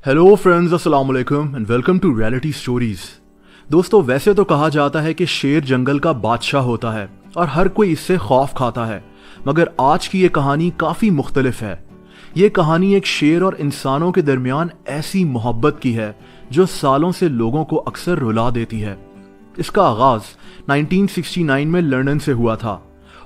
Hello friends, अस्सलाम वालेकुम and welcome to reality stories. दोस्तों, वैसे तो कहा जाता है कि शेर जंगल का बादशाह होता है और हर कोई इससे खौफ खाता है, मगर आज की ये कहानी काफ़ी मुख्तलिफ है। ये कहानी एक शेर और इंसानों के दरमियान ऐसी मोहब्बत की है जो सालों से लोगों को अक्सर रुला देती है। इसका आगाज़ 1969 में लंदन से हुआ था।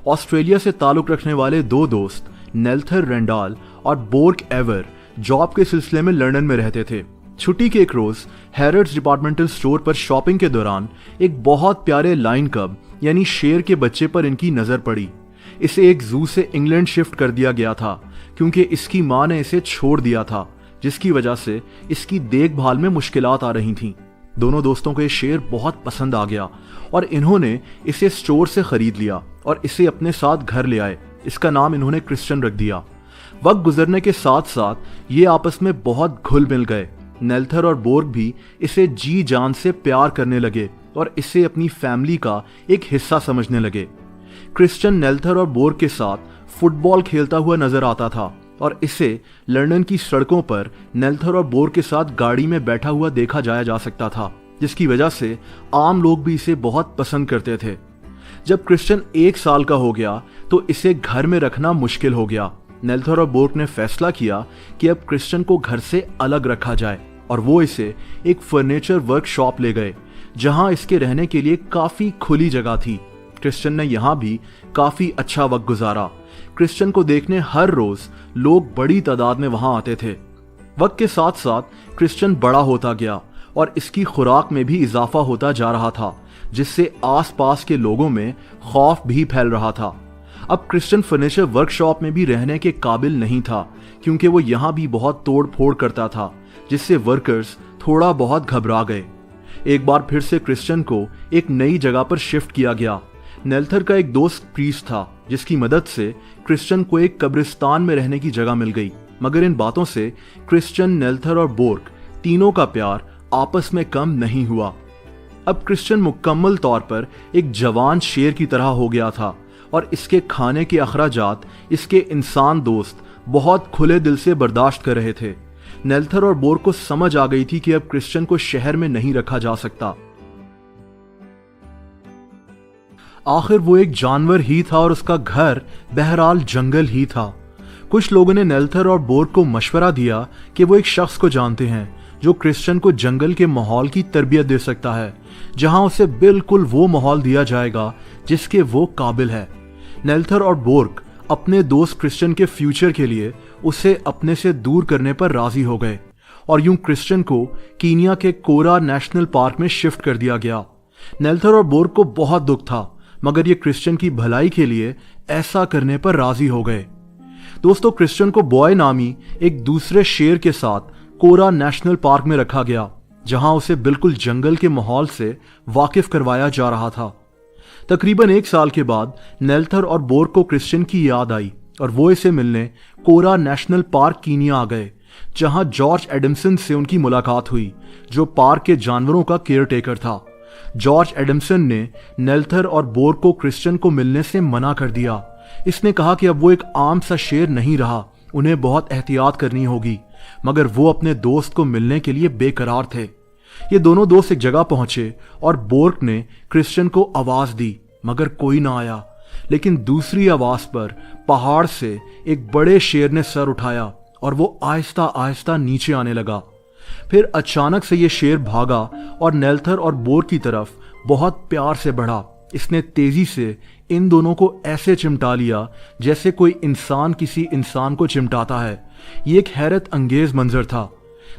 ऑस्ट्रेलिया से ताल्लुक़ रखने वाले दो दोस्त नेल्थर रेंडाल और बोर्क एवर जॉब के सिलसिले में लंदन में रहते थे। छुट्टी के एक रोज हैरड्स डिपार्टमेंटल स्टोर पर शॉपिंग के दौरान एक बहुत प्यारे लाइन कब यानी शेर के बच्चे पर इनकी नजर पड़ी। इसे एक जू से इंग्लैंड शिफ्ट कर दिया गया था क्योंकि इसकी मां ने इसे छोड़ दिया था, जिसकी वजह से इसकी देखभाल में मुश्किलात आ रही थीं। दोनों दोस्तों को ये शेर बहुत पसंद आ गया और इन्होंने इसे स्टोर से खरीद लिया और इसे अपने साथ घर ले आए। इसका नाम इन्होंने क्रिश्चियन रख दिया। वक्त गुजरने के साथ साथ ये आपस में बहुत घुल मिल गए। नेल्थर और बोर्क भी इसे जी जान से प्यार करने लगे और इसे अपनी फैमिली का एक हिस्सा समझने लगे। क्रिश्चियन नेल्थर और बोर्क के साथ फुटबॉल खेलता हुआ नजर आता था और इसे लंदन की सड़कों पर नेल्थर और बोर्क के साथ गाड़ी में बैठा हुआ देखा जाया जा सकता था, जिसकी वजह से आम लोग भी इसे बहुत पसंद करते थे। जब क्रिश्चियन 1 साल का हो गया तो इसे घर में रखना मुश्किल हो गया। नेल्थर और बोर्क ने फैसला किया कि अब क्रिश्चियन को घर से अलग रखा जाए और वो इसे एक फर्नीचर वर्कशॉप ले गए, जहां इसके रहने के लिए काफी खुली जगह थी। क्रिश्चियन ने यहाँ भी काफी अच्छा वक्त गुजारा। क्रिश्चियन को देखने हर रोज लोग बड़ी तादाद में वहां आते थे। वक्त के साथ साथ क्रिश्चियन बड़ा होता गया और इसकी खुराक में भी इजाफा होता जा रहा था, जिससे आसपास के लोगों में खौफ भी फैल रहा था। अब क्रिश्चियन फर्नीचर वर्कशॉप में भी रहने के काबिल नहीं था क्योंकि वो यहाँ भी बहुत तोड़ फोड़ करता था, जिससे वर्कर्स थोड़ा बहुत घबरा गए। एक बार फिर से क्रिश्चियन को एक नई जगह पर शिफ्ट किया गया। नेल्थर का एक दोस्त प्रीस्ट था, जिसकी मदद से क्रिश्चियन को एक कब्रिस्तान में रहने की जगह मिल गई। मगर इन बातों से क्रिश्चियन, नेल्थर और बोर्क तीनों का प्यार आपस में कम नहीं हुआ। अब क्रिश्चियन मुकम्मल तौर पर एक जवान शेर की तरह हो गया था और इसके खाने के अखराजात इसके इंसान दोस्त बहुत खुले दिल से बर्दाश्त कर रहे थे। नेल्थर और बोर्क को समझ आ गई थी कि अब क्रिश्चियन को शहर में नहीं रखा जा सकता। आखिर वो एक जानवर ही था और उसका घर बहरहाल जंगल ही था। कुछ लोगों ने नेल्थर और बोर्क को मशवरा दिया कि वो एक शख्स को जानते हैं जो क्रिश्चियन को जंगल के माहौल की तरबियत दे सकता है, जहां उसे बिल्कुल वो माहौल दिया जाएगा जिसके वो काबिल है। नेल्थर और बोर्क अपने दोस्त क्रिश्चियन के फ्यूचर के लिए उसे अपने से दूर करने पर राजी हो गए और यूं क्रिश्चियन को कीनिया के कोरा नेशनल पार्क में शिफ्ट कर दिया गया। नेल्थर और बोर्क को बहुत दुख था, मगर ये क्रिश्चियन की भलाई के लिए ऐसा करने पर राजी हो गए। दोस्तों, क्रिश्चियन को बॉय नामी एक दूसरे शेर के साथ कोरा नेशनल पार्क में रखा गया, जहां उसे बिल्कुल जंगल के माहौल से वाकिफ करवाया जा रहा था। तकरीबन 1 साल के बाद नेल्थर और बोर्क को क्रिश्चियन की याद आई और वो इसे मिलने कोरा नेशनल पार्क कीनिया आ गए, जहां जॉर्ज एडमसन से उनकी मुलाकात हुई, जो पार्क के जानवरों का केयर टेकर था। जॉर्ज एडमसन ने नेल्थर और बोर्क को क्रिश्चियन को मिलने से मना कर दिया। इसने कहा कि अब वो एक आम सा शेर नहीं रहा, उन्हें बहुत एहतियात करनी होगी। मगर वो अपने दोस्त को मिलने के लिए बेकरार थे। ये दोनों दोस्त एक जगह पहुंचे और बोर्क ने क्रिश्चियन को आवाज दी, मगर कोई ना आया। लेकिन दूसरी आवाज पर पहाड़ से एक बड़े शेर ने सर उठाया और वो आहिस्ता आहिस्ता नीचे आने लगा। फिर अचानक से ये शेर भागा और नेल्थर और बोर्क की तरफ बहुत प्यार से बढ़ा। इसने तेजी से इन दोनों को ऐसे चिमटा लिया जैसे कोई इंसान किसी इंसान को चिमटाता है। ये एक हैरत अंगेज मंजर था।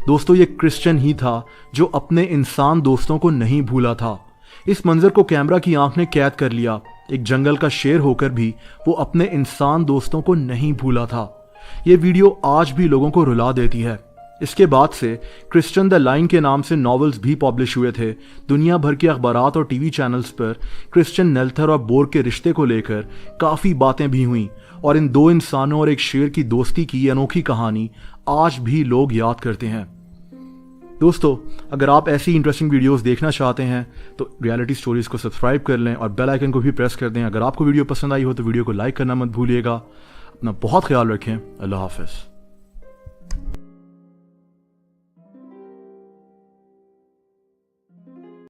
दोस्तों, ये क्रिश्चियन ही था जो अपने इंसान दोस्तों को नहीं भूला था। इस मंजर को कैमरा की आंख ने कैद कर लिया। एक जंगल का शेर होकर भी वो अपने इंसान दोस्तों को नहीं भूला था। ये वीडियो आज भी लोगों को रुला देती है। इसके बाद से क्रिश्चियन द लाइन के नाम से नॉवेल्स भी पब्लिश हुए थे। दुनिया भर के अखबारात और टीवी चैनल्स पर क्रिश्चियन, नेल्थर और बोर्क के रिश्ते को लेकर काफ़ी बातें भी हुई और इन दो इंसानों और एक शेर की दोस्ती की अनोखी कहानी आज भी लोग याद करते हैं। दोस्तों, अगर आप ऐसी इंटरेस्टिंग वीडियोस देखना चाहते हैं तो रियलिटी स्टोरीज को सब्सक्राइब कर लें और बेल आइकन को भी प्रेस कर दें। अगर आपको वीडियो पसंद आई हो तो वीडियो को लाइक करना मत भूलिएगा। अपना बहुत ख्याल रखें। अल्लाह हाफ़िज़।